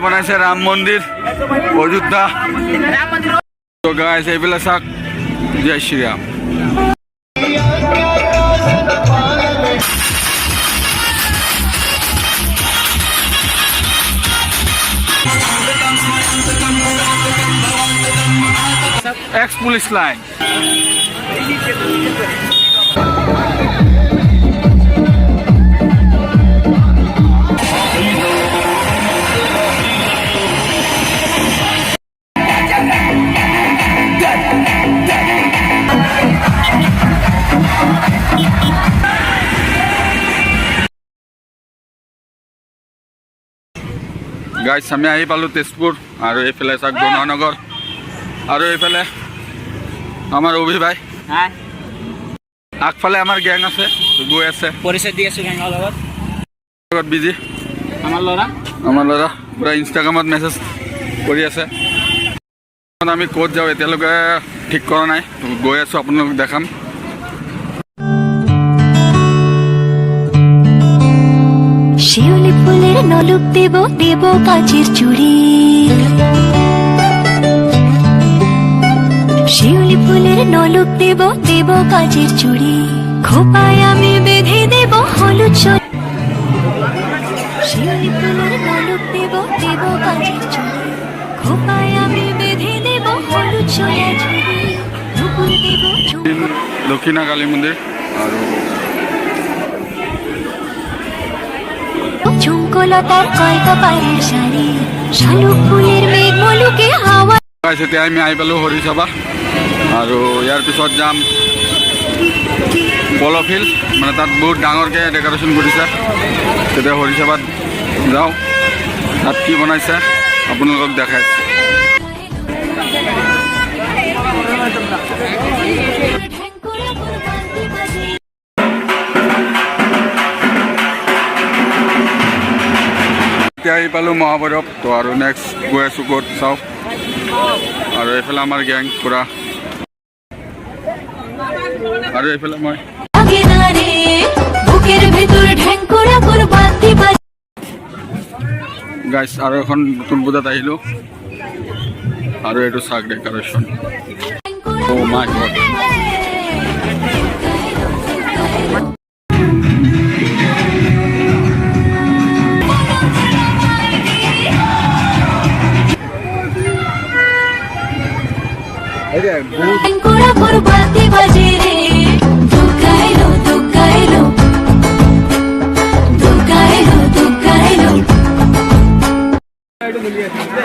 বনাইছে ৰাম মন্দিৰ অযোধ্যা। তো গাইছ এইফালে চাওক, জয় Shriram. Ex police line. Guys আমি আহি পালোঁ তেজপুৰ, আৰু এইফালে চাওক জননগৰ, আৰু এইফালে আমাৰ অভিভাই, আগফালে আমাৰ গেং আছে, গৈ আছে পৰিচয় দি আছোঁ গেঙৰ লগত বিজি। আমাৰ ল'ৰা পূৰা ইনষ্টাগ্ৰামত মেছেজ কৰি আছে। আমি ক'ত যাওঁ এতিয়ালৈকে ঠিক কৰা নাই, গৈ আছোঁ, আপোনালোকক দেখাম। শিউলি ফুলের নলুক দেব দেব কাচের চুড়ি, শিউলি ফুলের নলুক দেব দেব কাচের চুড়ি, খোপায় আমি বেঁধে দেব হলুদ শিউলি ফুলের নলুক দেব দেব কাচের চুড়ি, খোপায় আমি বেঁধে দেব হলুদ সোয়া চুড়ি, নুপুর দেব দক্ষিণা কালী মন্দিৰ আৰু ঝুমকলতার কয়টা পায়ের শাড়ি, শালুক ফুলের মেঘ মলুকে হাওয়া। এতিয়া আমি আহি পালোঁ হৰিসভা, আৰু ইয়াৰ পিছত যাম পল' ফিল্ড, মানে তাত বহুত ডাঙৰকৈ ডেক'ৰেশ্যন কৰিছে। তেতিয়া হৰিসভাত যাওঁ, তাত কি বনাইছে আপোনালোকক দেখাইছে। এতিয়া আহি পালোঁ মহাভৈৰৱ। তো আৰু নেক্সট গৈ আছোঁ ক'ত চাওক, আৰু এইফালে আমাৰ গেং পূৰা, আৰু এইফালে মই গাইছ আৰু এখন নতুন পূজাত আহিলোঁ, আৰু এইটো চাওক ডেক'ৰেশ্যন। অ' মাই গড,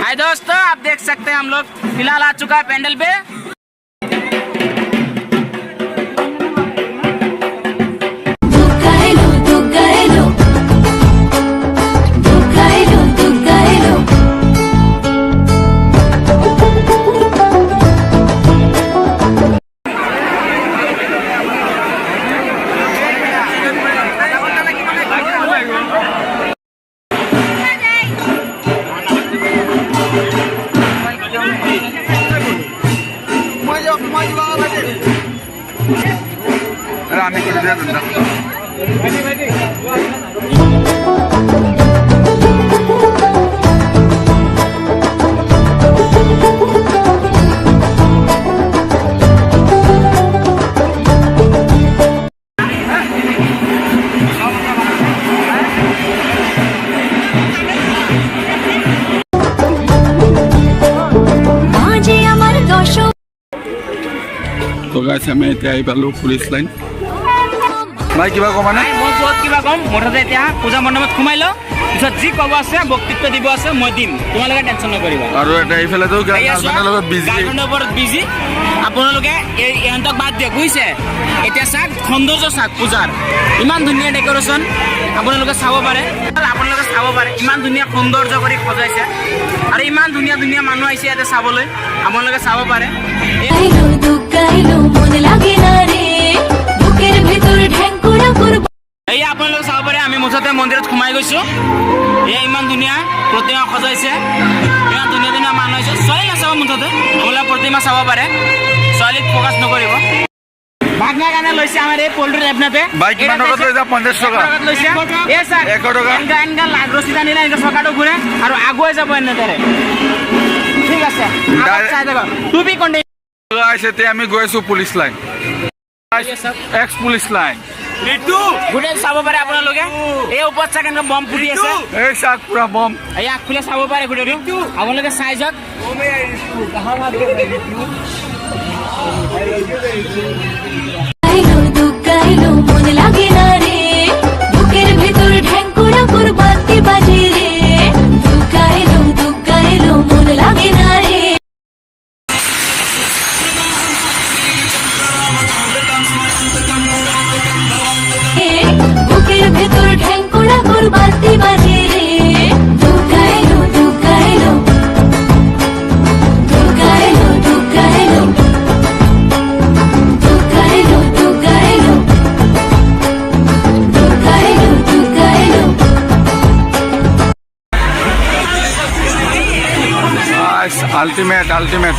हाय दोस्तों, आप देख सकते हैं हम लोग फिलहाल आ चुका है पेंडल पे। আমি করে দিয়ে তো গাইছে আমি এতিয়া আহি পালোঁ পুলিচ লাইন। ভাই কিবা ক'বা নে? মই বহুত কিবা ক'ম, মুঠতে এতিয়া পূজা মণ্ডপত সোমাই লওঁ, পিছত যি ক'ব আছে বক্তৃত্ব দিব আছে মই দিম, তোমালোকে টেনশ্যন নকৰিবা। আৰু এটা এইফালেতো গাৰ্লফ্ৰেণ্ডৰ লগত বিজি, গাৰ্লফ্ৰেণ্ডৰ ওপৰত বিজি। আপোনালোকে ইহঁতক বাদ দিয়ক বুজিছে। এতিয়া চাওক সৌন্দৰ্য চাওক পূজাৰ, ইমান ধুনীয়া ডেক'ৰেশ্যন আপোনালোকে চাব পাৰে, ইমান ধুনীয়া সৌন্দৰ্য কৰি সজাইছে, আৰু ইমান ধুনীয়া ধুনীয়া মানুহ আহিছে ইয়াতে চাবলৈ, আপোনালোকে চাব পাৰে। এই আপোনালোকে চাব পাৰে, আমি মুঠতে মন্দিৰত সোমাই গৈছোঁ। এয়া ইমান ধুনীয়া প্ৰতিমা সজাইছে, ইমান ধুনীয়া ধুনীয়া মানুহ আহিছে। ছোৱালী নাচাব, মুঠতে আপোনালোকে প্ৰতিমা চাব পাৰে, ছোৱালীক ফ'কাছ নকৰিব। ভাগনা কাৰণে লৈছে আমাৰ এই পল্টুৰ এপনাতে বাইক কিমানত লৈ যা 50 টকা লৈছে এ স্যাৰ 100 টকা এনকা ৰচিদা নিলে এনেকা চকাটো ঘূৰে আৰু আগুৱাই যাব এনেদৰে ঠিক আছে চাই দেখো টুপি কণ্ডিশ্যন গাইছ এতিয়া আমি গৈ আছো police line x police line গোটে চাব পাৰে আপোনালোকে এই ওপৰত চাগে এনেকুৱা বম ফুটি আছে এই চাক পুৰা বম এই আগফালে চাব পাৰে গোটেইটো আপোনালোকে চাই যাওক গাইলো মন লাগে না রে বুকের ভেতর ঢ্যাঙ্কুরা কুরবাতি বাজে রে গাইলো মন লাগে না রে বুকের ভেতর ঢ্যাঙ্কুরা কুরবাতি বাজে রে গাইলো আলটিমেট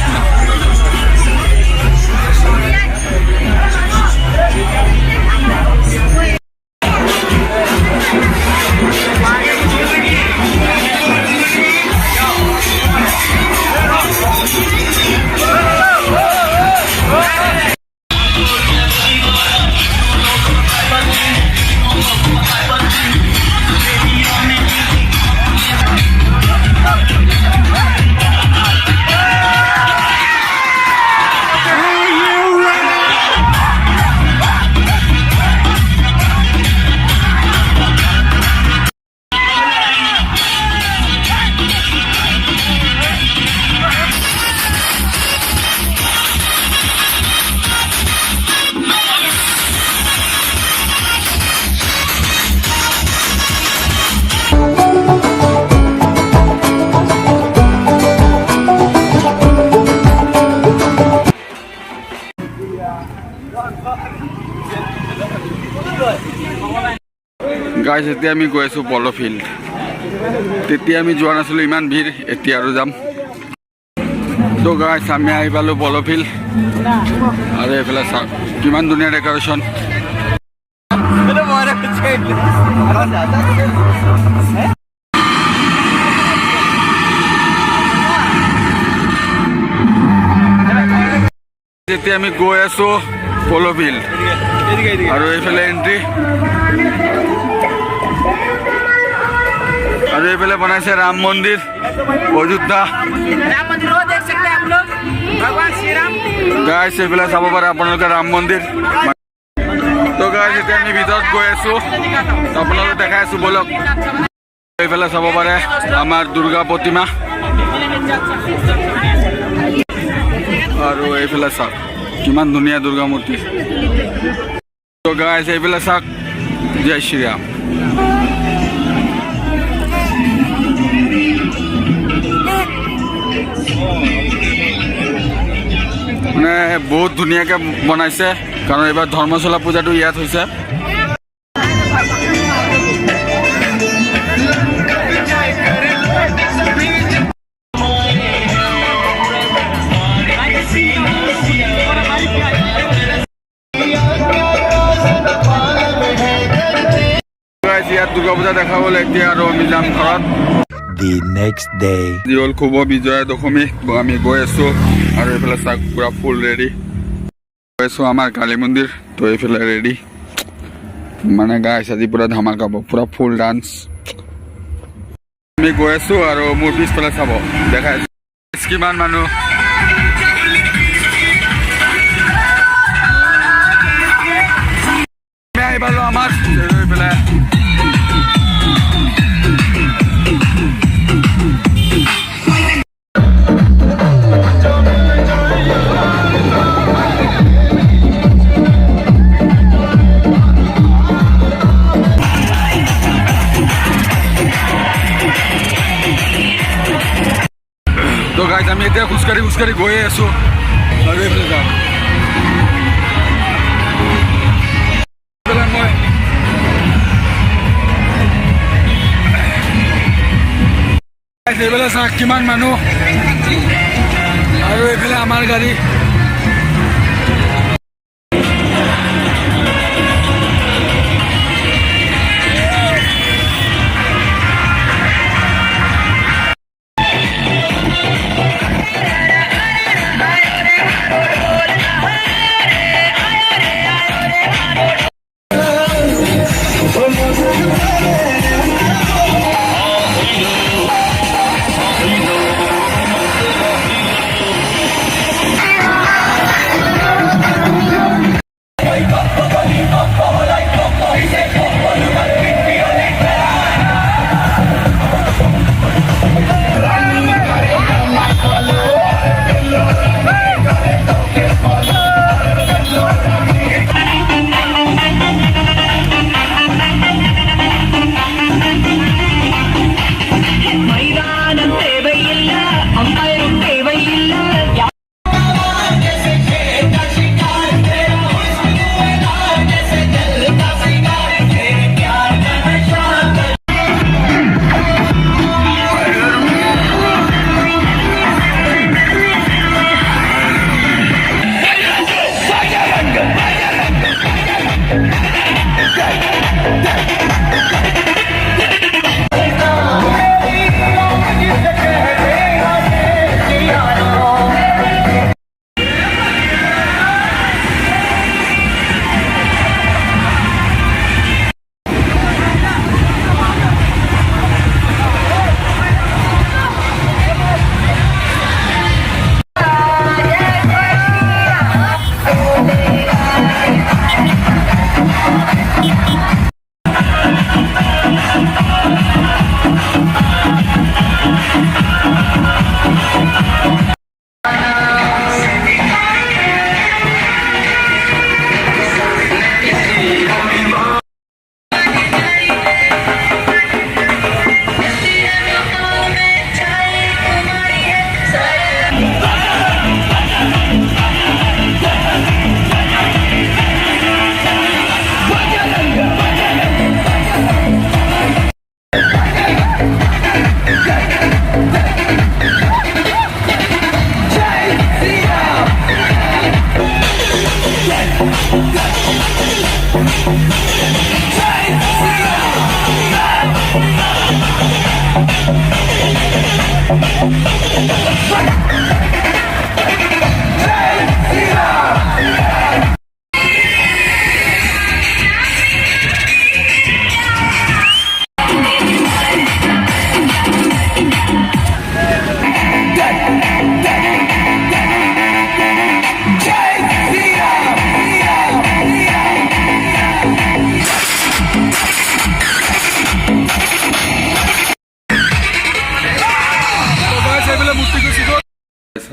গাইছ এতিয়া আমি গৈ আছো পল ফিল্ড তেতিয়া আমি যোৱা নাছিলো ইমান ভিৰ এতিয়া আৰু যাম তো গাইছ আমি আহি পালো পল ফিল্ড আৰু এইফালে চাওক কিমান ধুনীয়া ডেকৰেশ্যন এতিয়া আমি গৈ আছো পল ফিল্ড আৰু এইফালে এন্ট্ৰি और ये पहले बना से राम मंदिर अयोध्या राम मंदिर वो देख सकते हैं आप लोग भगवान श्री राम गाइस ये पहले सब पर आपनलोके राम मंदिर तो गाइस এতিয়া আমি ভিতৰত গৈ আছো আপোনালোকে দেখাই আছো বলক এই পহলে सब পারে আমার দুর্গা প্রতিমা আর এই পহলে সব কিমান ধুনিয়া দুর্গা মূর্তি তো গাইস এই পহলে সব জয় শ্রী রাম মানে বহুত ধুনীয়াকৈ বনাইছে কাৰণ এইবাৰ ধৰ্মশালা পূজাটো ইয়াত হৈছে ইয়াত দুৰ্গা পূজা দেখাবলৈ এতিয়া আৰু আমি যাম ঘৰত The next day. দিওল খুব বিজয়া দশমী আমি গৈ আছো আৰু এইফালে চাক পুৰা ফুল ৰেডি গৈ আছো আমাৰ কালী মন্দিৰ তো এইফালে ৰেডি মানে গাইছ আজি পুৰা ধামাকা হ'ব পুৰা ফুল ডান্স আমি গৈ আছো আৰু মোৰ পিছফালে চাব দেখাই কিমান মানুহ আমি আহি পালো আমাৰ এইফালে তো গাইজ আমি এতিয়া খোজকাঢ়ি গৈয়ে আছো আৰু এইফালে যাম এইফালে চাওক কিমান মানুহ আৰু এইফালে আমাৰ গাড়ী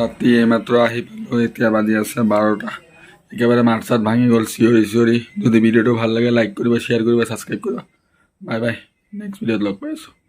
ৰাতি এইমাত্ৰ আহি পালোঁ, এতিয়া বাজি আছে 12টা। একেবাৰে মাত চাত ভাঙি গ'ল, চিঞৰি চিঞৰি। যদি ভিডিঅ'টো ভাল লাগে লাইক কৰিব, শ্বেয়াৰ কৰিব, ছাবস্ক্ৰাইব কৰিব। বাই বাই, নেক্সট ভিডিঅ'ত লগ পাই আছোঁ।